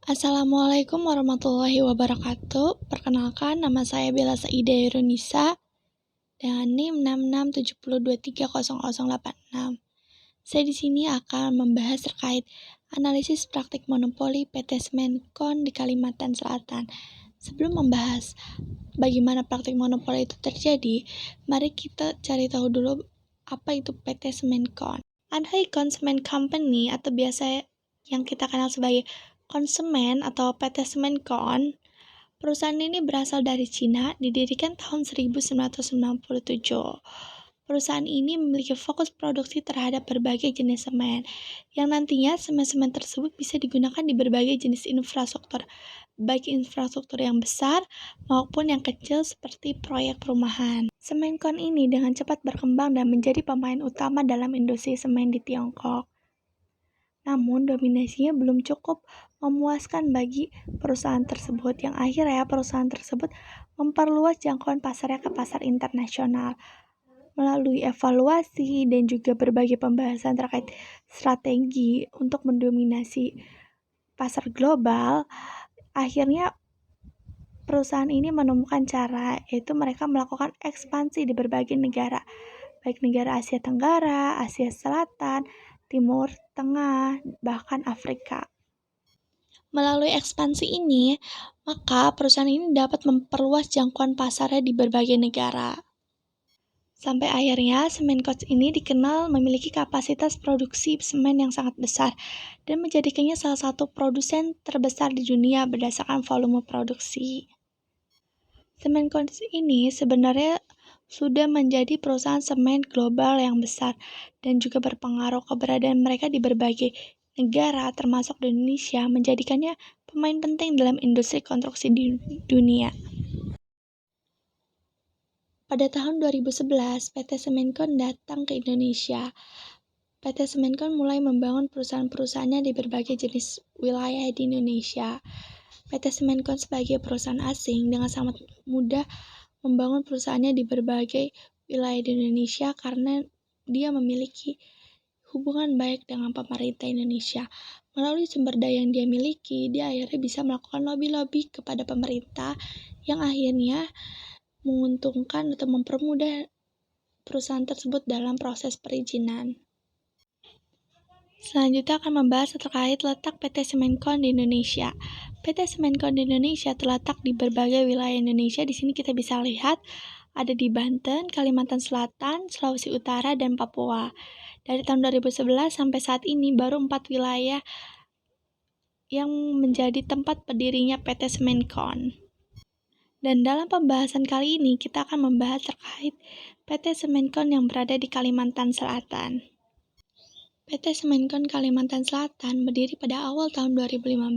Assalamualaikum warahmatullahi wabarakatuh. Perkenalkan, nama saya Bella Saida Yurunisa dengan NIM 6670230086. Saya di sini akan membahas terkait analisis praktik monopoli PT Semenkon di Kalimantan Selatan. Sebelum membahas bagaimana praktik monopoli itu terjadi, mari kita cari tahu dulu apa itu PT Semenkon. Anhaikon Cement Company atau biasa yang kita kenal sebagai Konsemen atau PT Semenkon, perusahaan ini berasal dari Cina, didirikan tahun 1997. Perusahaan ini memiliki fokus produksi terhadap berbagai jenis semen, yang nantinya semen-semen tersebut bisa digunakan di berbagai jenis infrastruktur, baik infrastruktur yang besar maupun yang kecil seperti proyek perumahan. Semenkon ini dengan cepat berkembang dan menjadi pemain utama dalam industri semen di Tiongkok. Namun, dominasinya belum cukup memuaskan bagi perusahaan tersebut, yang akhirnya perusahaan tersebut memperluas jangkauan pasarnya ke pasar internasional. Melalui evaluasi dan juga berbagai pembahasan terkait strategi untuk mendominasi pasar global, akhirnya perusahaan ini menemukan cara, yaitu mereka melakukan ekspansi di berbagai negara, baik negara Asia Tenggara, Asia Selatan, Timur Tengah, bahkan Afrika. Melalui ekspansi ini, maka perusahaan ini dapat memperluas jangkauan pasarnya di berbagai negara. Sampai akhirnya, Semenkon ini dikenal memiliki kapasitas produksi semen yang sangat besar dan menjadikannya salah satu produsen terbesar di dunia berdasarkan volume produksi. Semenkon ini sebenarnya sudah menjadi perusahaan semen global yang besar dan juga berpengaruh. Keberadaan mereka di berbagai negara termasuk di Indonesia menjadikannya pemain penting dalam industri konstruksi di dunia. Pada tahun 2011, PT Semenkon datang ke Indonesia. PT Semenkon mulai membangun perusahaan-perusahaannya di berbagai jenis wilayah di Indonesia. PT Semenkon sebagai perusahaan asing dengan sangat mudah membangun perusahaannya di berbagai wilayah di Indonesia karena dia memiliki hubungan baik dengan pemerintah Indonesia. Melalui sumber daya yang dia miliki, dia akhirnya bisa melakukan lobby-lobby kepada pemerintah yang akhirnya menguntungkan atau mempermudah perusahaan tersebut dalam proses perizinan. Selanjutnya akan membahas terkait letak PT Semenkon di Indonesia. PT Semenkon di Indonesia terletak di berbagai wilayah Indonesia. Di sini kita bisa lihat ada di Banten, Kalimantan Selatan, Sulawesi Utara, dan Papua. Dari tahun 2011 sampai saat ini baru 4 wilayah yang menjadi tempat berdirinya PT Semenkon. Dan dalam pembahasan kali ini kita akan membahas terkait PT Semenkon yang berada di Kalimantan Selatan. PT Semenkon Kalimantan Selatan berdiri pada awal tahun 2015.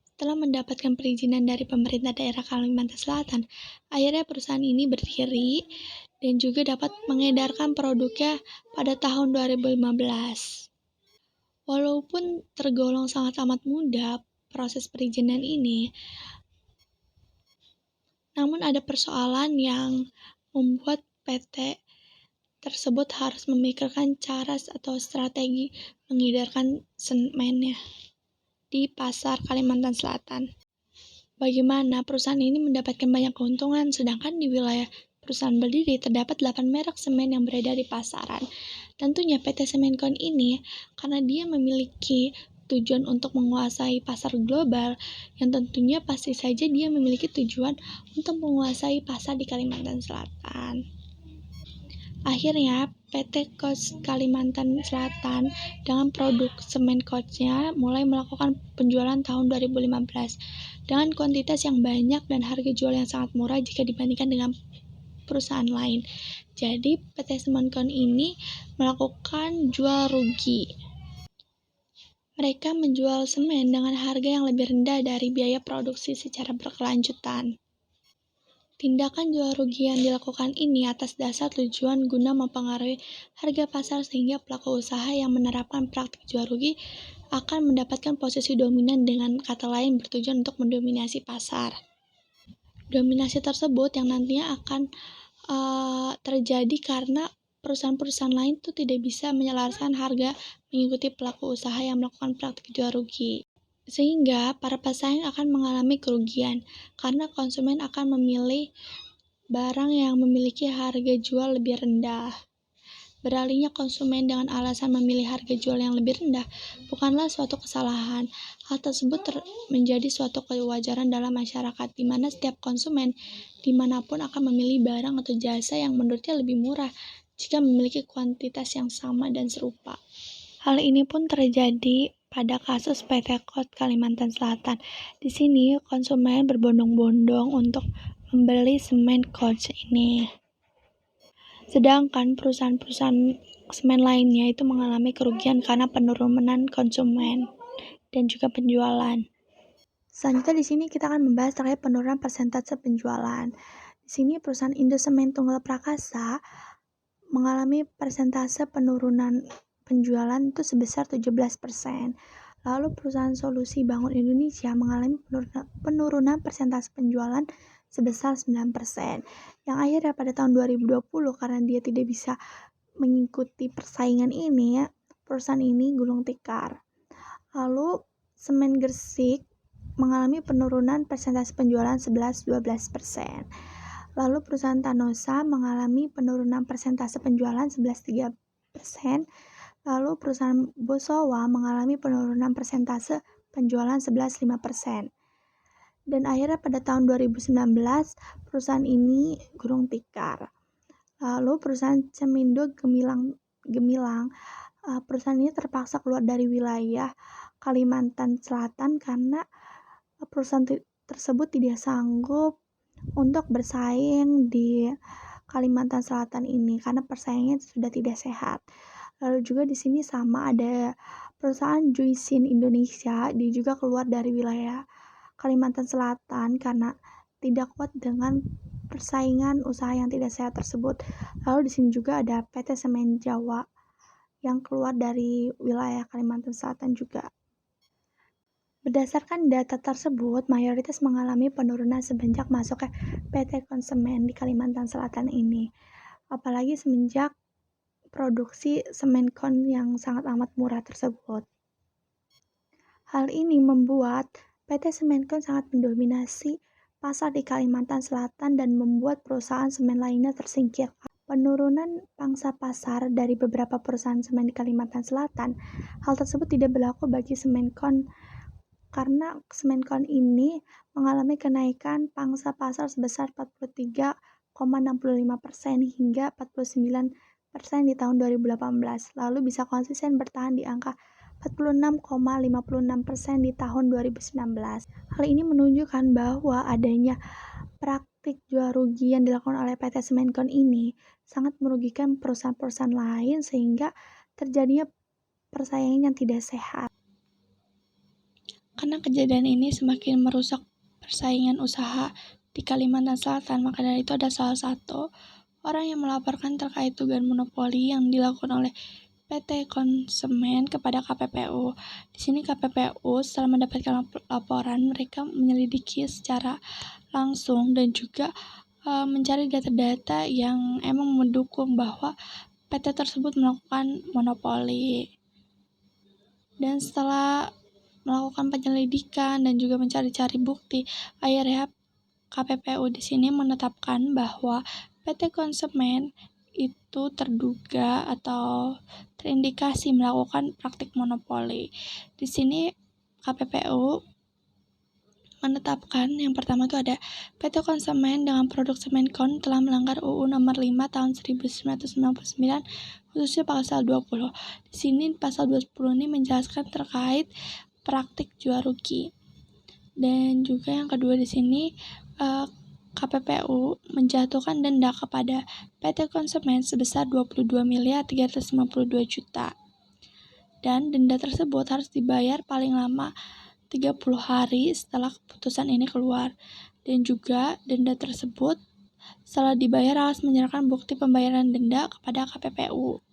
Setelah mendapatkan perizinan dari pemerintah daerah Kalimantan Selatan, akhirnya perusahaan ini berdiri dan juga dapat mengedarkan produknya pada tahun 2015. Walaupun tergolong sangat amat mudah proses perizinan ini, namun ada persoalan yang membuat PT tersebut harus memikirkan cara atau strategi mengedarkan semennya di pasar Kalimantan Selatan. Bagaimana perusahaan ini mendapatkan banyak keuntungan, sedangkan di wilayah perusahaan berdiri terdapat 8 merek semen yang beredar di pasaran. Tentunya PT Semenkon ini, karena dia memiliki tujuan untuk menguasai pasar global, yang tentunya pasti saja dia memiliki tujuan untuk menguasai pasar di Kalimantan Selatan. Akhirnya, PT Kos Kalimantan Selatan dengan produk Semenkon-nya mulai melakukan penjualan tahun 2015 dengan kuantitas yang banyak dan harga jual yang sangat murah jika dibandingkan dengan perusahaan lain. Jadi, PT Semenkon ini melakukan jual rugi. Mereka menjual semen dengan harga yang lebih rendah dari biaya produksi secara berkelanjutan. Tindakan jual rugi yang dilakukan ini atas dasar tujuan guna mempengaruhi harga pasar sehingga pelaku usaha yang menerapkan praktik jual rugi akan mendapatkan posisi dominan, dengan kata lain bertujuan untuk mendominasi pasar. Dominasi tersebut yang nantinya akan terjadi karena perusahaan-perusahaan lain itu tidak bisa menyelaraskan harga mengikuti pelaku usaha yang melakukan praktik jual rugi. Sehingga para pesaing akan mengalami kerugian karena konsumen akan memilih barang yang memiliki harga jual lebih rendah. Beralihnya konsumen dengan alasan memilih harga jual yang lebih rendah bukanlah suatu kesalahan. Hal tersebut menjadi suatu kewajaran dalam masyarakat, di mana setiap konsumen dimanapun akan memilih barang atau jasa yang menurutnya lebih murah jika memiliki kuantitas yang sama dan serupa. Hal ini pun terjadi pada kasus PT KOT Kalimantan Selatan. Di sini konsumen berbondong-bondong untuk membeli semen coach ini. Sedangkan perusahaan-perusahaan semen lainnya itu mengalami kerugian karena penurunan konsumen dan juga penjualan. Selanjutnya di sini kita akan membahas terkait penurunan persentase penjualan. Di sini perusahaan Indosemen Tunggal Prakasa mengalami persentase penurunan penjualan itu sebesar 17%. Lalu perusahaan Solusi Bangun Indonesia mengalami penurunan persentase penjualan sebesar 9%. Yang akhirnya pada tahun 2020 karena dia tidak bisa mengikuti persaingan ini, perusahaan ini gulung tikar. Lalu Semen Gresik mengalami penurunan persentase penjualan 11-12%. Lalu perusahaan Tanosa mengalami penurunan persentase penjualan 11-3%. Lalu perusahaan Bosowa mengalami penurunan persentase penjualan 11-5%. Dan akhirnya pada tahun 2019 perusahaan ini gulung tikar. Lalu perusahaan Cemindo Gemilang perusahaan ini terpaksa keluar dari wilayah Kalimantan Selatan karena perusahaan tersebut tidak sanggup untuk bersaing di Kalimantan Selatan ini karena persaingannya sudah tidak sehat. Lalu juga di sini sama ada perusahaan Juisin Indonesia, dia juga keluar dari wilayah Kalimantan Selatan karena tidak kuat dengan persaingan usaha yang tidak sehat tersebut. Lalu di sini juga ada PT Semen Jawa yang keluar dari wilayah Kalimantan Selatan juga. Berdasarkan data tersebut, mayoritas mengalami penurunan semenjak masuknya PT Konsemen di Kalimantan Selatan ini. Apalagi semenjak produksi semen kon yang sangat amat murah tersebut. Hal ini membuat PT Semenkon sangat mendominasi pasar di Kalimantan Selatan dan membuat perusahaan semen lainnya tersingkir. Penurunan pangsa pasar dari beberapa perusahaan semen di Kalimantan Selatan, hal tersebut tidak berlaku bagi Semenkon karena Semenkon ini mengalami kenaikan pangsa pasar sebesar 43,65% hingga 49% di tahun 2018, lalu bisa konsisten bertahan di angka 46,56% di tahun 2019. Hal ini menunjukkan bahwa adanya praktik jual rugi yang dilakukan oleh PT Semenkon ini sangat merugikan perusahaan-perusahaan lain sehingga terjadinya persaingan yang tidak sehat. Karena kejadian ini semakin merusak persaingan usaha di Kalimantan Selatan, maka dari itu ada salah satu orang yang melaporkan terkait dugaan monopoli yang dilakukan oleh PT Konsemen kepada KPPU. Di sini KPPU setelah mendapatkan laporan, mereka menyelidiki secara langsung dan juga mencari data-data yang emang mendukung bahwa PT tersebut melakukan monopoli. Dan setelah melakukan penyelidikan dan juga mencari-cari bukti, akhirnya KPPU di sini menetapkan bahwa PT Konsemen itu terduga atau terindikasi melakukan praktik monopoli. Di sini KPPU menetapkan yang pertama itu ada PT Konsemen dengan produk Semenkon telah melanggar UU nomor 5 tahun 1999 khususnya pasal 20. Di sini pasal 20 ini menjelaskan terkait praktik jual rugi. Dan juga yang kedua di sini KPPU menjatuhkan denda kepada PT Konsemen sebesar 22.352 juta. Dan denda tersebut harus dibayar paling lama 30 hari setelah keputusan ini keluar. Dan juga denda tersebut setelah dibayar harus menyerahkan bukti pembayaran denda kepada KPPU.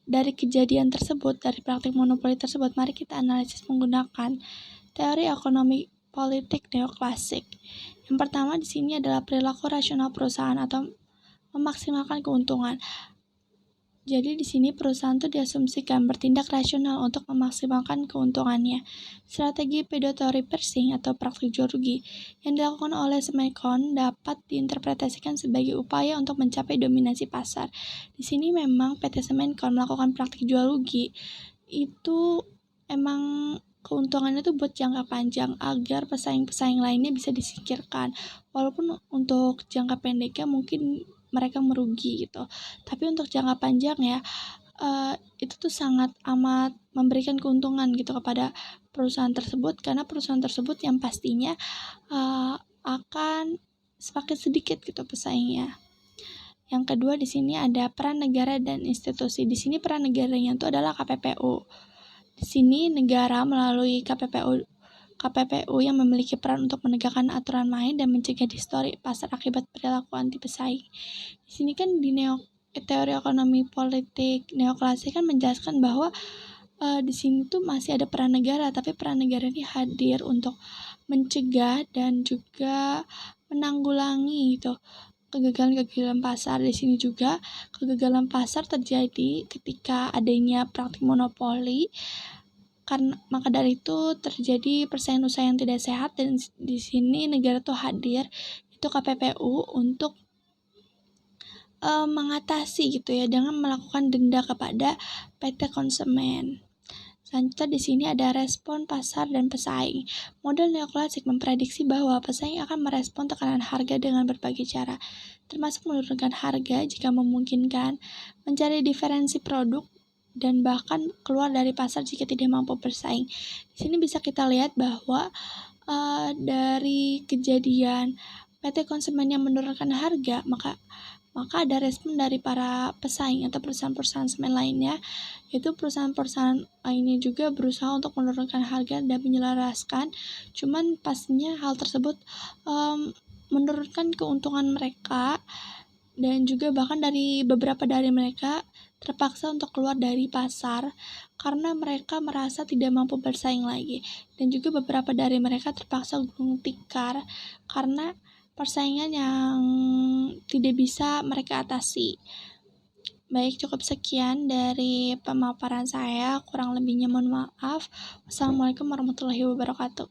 Dari kejadian tersebut, dari praktik monopoli tersebut, mari kita analisis menggunakan teori ekonomi politik neoklasik. Yang pertama di sini adalah perilaku rasional perusahaan atau memaksimalkan keuntungan. Jadi di sini perusahaan tuh diasumsikan bertindak rasional untuk memaksimalkan keuntungannya. Strategi predatory pricing atau praktik jual rugi yang dilakukan oleh Semicon dapat diinterpretasikan sebagai upaya untuk mencapai dominasi pasar. Di sini memang PT Semicon melakukan praktik jual rugi itu emang keuntungannya tuh buat jangka panjang agar pesaing-pesaing lainnya bisa disingkirkan. Walaupun untuk jangka pendeknya mungkin mereka merugi gitu. Tapi untuk jangka panjang ya, itu tuh sangat amat memberikan keuntungan gitu kepada perusahaan tersebut karena perusahaan tersebut yang pastinya akan semakin sedikit gitu pesaingnya. Yang kedua di sini ada peran negara dan institusi. Di sini peran negaranya itu adalah KPPU. Di sini negara melalui KPPU yang memiliki peran untuk menegakkan aturan main dan mencegah distorsi pasar akibat perilaku anti pesaing. Di sini kan di teori ekonomi politik neoklasik kan menjelaskan bahwa di sini tuh masih ada peran negara, tapi peran negara ini hadir untuk mencegah dan juga menanggulangi gitu kegagalan-kegagalan pasar. Di sini juga kegagalan pasar terjadi ketika adanya praktik monopoli. Karena maka dari itu terjadi persaingan usaha yang tidak sehat dan di sini negara tuh hadir itu KPPU untuk mengatasi gitu ya dengan melakukan denda kepada PT konsumen. Selanjutnya di sini ada respon pasar dan pesaing. Model neoklasik memprediksi bahwa pesaing akan merespon tekanan harga dengan berbagai cara, termasuk menurunkan harga jika memungkinkan, mencari diferensi produk, dan bahkan keluar dari pasar jika tidak mampu bersaing. Di sini bisa kita lihat bahwa dari kejadian PT konsumen yang menurunkan harga, maka ada respon dari para pesaing atau perusahaan-perusahaan semen lainnya, yaitu perusahaan-perusahaan lainnya juga berusaha untuk menurunkan harga dan menyelaraskan, cuman pastinya hal tersebut menurunkan keuntungan mereka dan juga bahkan dari beberapa dari mereka terpaksa untuk keluar dari pasar karena mereka merasa tidak mampu bersaing lagi, dan juga beberapa dari mereka terpaksa gulung tikar karena persaingan yang tidak bisa mereka atasi. Baik, cukup sekian dari pemaparan saya, kurang lebihnya mohon maaf. Wassalamualaikum warahmatullahi wabarakatuh.